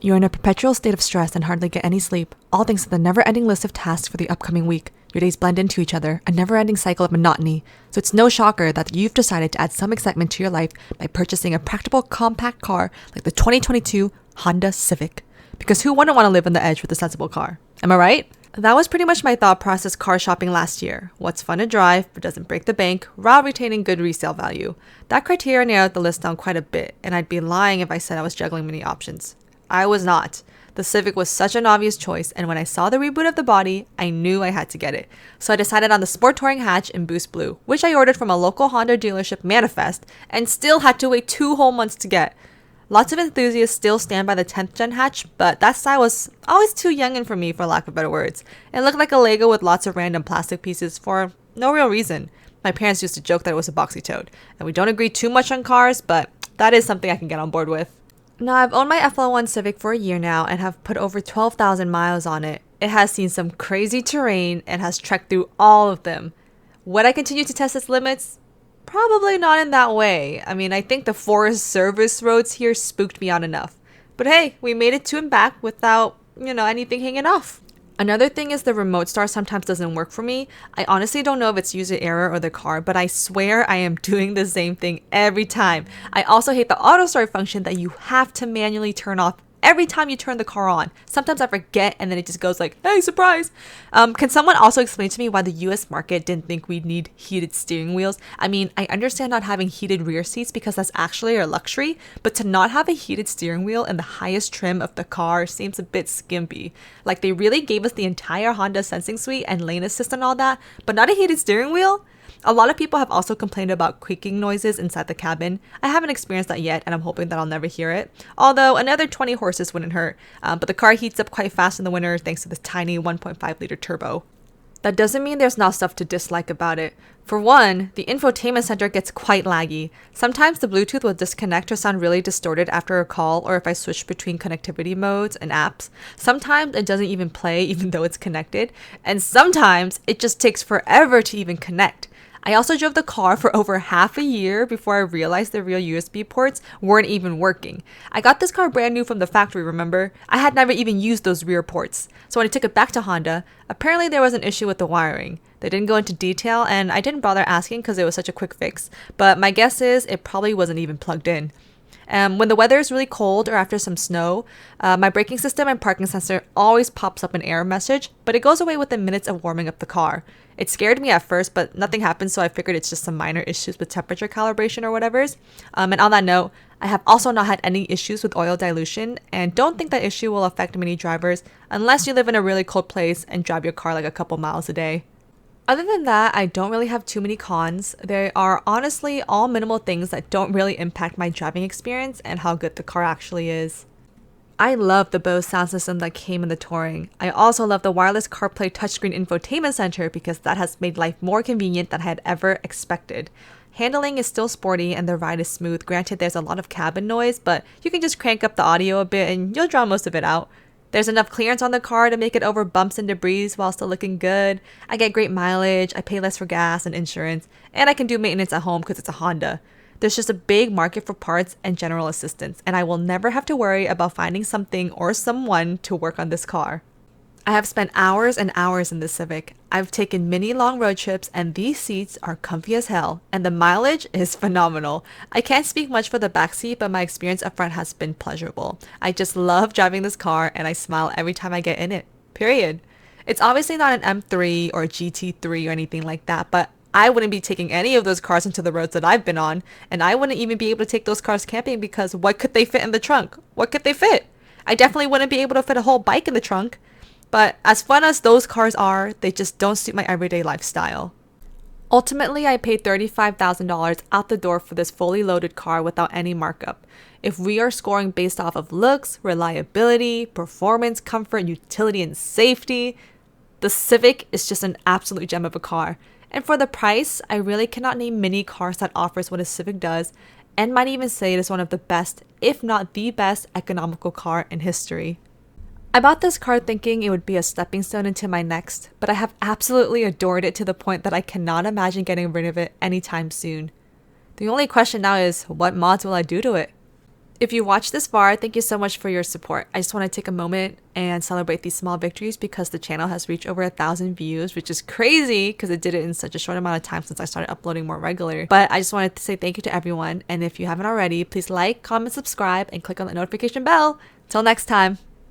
You're in a perpetual state of stress and hardly get any sleep, all thanks to the never-ending list of tasks for the upcoming week. Your days blend into each other, a never-ending cycle of monotony. So it's no shocker that you've decided to add some excitement to your life by purchasing a practical compact car like the 2022 Honda Civic. Because who wouldn't want to live on the edge with a sensible car? Am I right? That was pretty much my thought process car shopping last year. What's fun to drive but doesn't break the bank while retaining good resale value. That criteria narrowed the list down quite a bit, and I'd be lying if I said I was juggling many options. I was not. The Civic was such an obvious choice, and when I saw the reboot of the body, I knew I had to get it. So I decided on the Sport Touring hatch in Boost Blue, which I ordered from a local Honda dealership manifest and still had to wait 2 whole months to get. Lots of enthusiasts still stand by the 10th gen hatch, but that style was always too youngin' for me, for lack of better words. It looked like a Lego with lots of random plastic pieces for no real reason. My parents used to joke that it was a boxy toad, and we don't agree too much on cars, but that is something I can get on board with. Now, I've owned my FL1 Civic for a year now and have put over 12,000 miles on it. It has seen some crazy terrain and has trekked through all of them. Would I continue to test its limits? Probably not in that way. I mean, I think the Forest Service roads here spooked me out enough. But hey, we made it to and back without, anything hanging off. Another thing is the remote start sometimes doesn't work for me. I honestly don't know if it's user error or the car, but I swear I am doing the same thing every time. I also hate the auto start function that you have to manually turn off every time you turn the car on. Sometimes I forget and then it just goes like, hey, surprise. Can someone also explain to me why the US market didn't think we'd need heated steering wheels? I mean, I understand not having heated rear seats because that's actually a luxury, but to not have a heated steering wheel in the highest trim of the car seems a bit skimpy. Like they really gave us the entire Honda sensing suite and lane assist and all that, but not a heated steering wheel? A lot of people have also complained about creaking noises inside the cabin. I haven't experienced that yet, and I'm hoping that I'll never hear it. Although another 20 horses wouldn't hurt, but the car heats up quite fast in the winter thanks to this tiny 1.5-liter turbo. That doesn't mean there's not stuff to dislike about it. For one, the infotainment center gets quite laggy. Sometimes the Bluetooth will disconnect or sound really distorted after a call or if I switch between connectivity modes and apps. Sometimes it doesn't even play even though it's connected. And sometimes it just takes forever to even connect. I also drove the car for over half a year before I realized the real USB ports weren't even working. I got this car brand new from the factory, remember? I had never even used those rear ports. So when I took it back to Honda, apparently there was an issue with the wiring. They didn't go into detail and I didn't bother asking because it was such a quick fix. But my guess is it probably wasn't even plugged in. When the weather is really cold or after some snow, my braking system and parking sensor always pops up an error message, but it goes away within minutes of warming up the car. It scared me at first, but nothing happened, so I figured it's just some minor issues with temperature calibration or whatever's. And on that note, I have also not had any issues with oil dilution and don't think that issue will affect many drivers unless you live in a really cold place and drive your car like a couple miles a day. Other than that, I don't really have too many cons. They are honestly all minimal things that don't really impact my driving experience and how good the car actually is. I love the Bose sound system that came in the Touring. I also love the wireless CarPlay touchscreen infotainment center because that has made life more convenient than I had ever expected. Handling is still sporty and the ride is smooth. Granted, there's a lot of cabin noise, but you can just crank up the audio a bit and you'll drown most of it out. There's enough clearance on the car to make it over bumps and debris while still looking good. I get great mileage, I pay less for gas and insurance, and I can do maintenance at home because it's a Honda. There's just a big market for parts and general assistance, and I will never have to worry about finding something or someone to work on this car. I have spent hours and hours in this Civic. I've taken many long road trips and these seats are comfy as hell and the mileage is phenomenal. I can't speak much for the backseat, but my experience up front has been pleasurable. I just love driving this car and I smile every time I get in it. Period. It's obviously not an M3 or a GT3 or anything like that, but I wouldn't be taking any of those cars into the roads that I've been on, and I wouldn't even be able to take those cars camping because what could they fit in the trunk? What could they fit? I definitely wouldn't be able to fit a whole bike in the trunk. But as fun as those cars are, they just don't suit my everyday lifestyle. Ultimately, I paid $35,000 out the door for this fully loaded car without any markup. If we are scoring based off of looks, reliability, performance, comfort, utility, and safety, the Civic is just an absolute gem of a car. And for the price, I really cannot name many cars that offers what a Civic does, and might even say it is one of the best, if not the best, economical car in history. I bought this car thinking it would be a stepping stone into my next, but I have absolutely adored it to the point that I cannot imagine getting rid of it anytime soon. The only question now is, what mods will I do to it? If you watched this far, thank you so much for your support. I just want to take a moment and celebrate these small victories because the channel has reached over 1,000 views, which is crazy because it did it in such a short amount of time since I started uploading more regular. But I just wanted to say thank you to everyone. And if you haven't already, please like, comment, subscribe, and click on the notification bell. Till next time.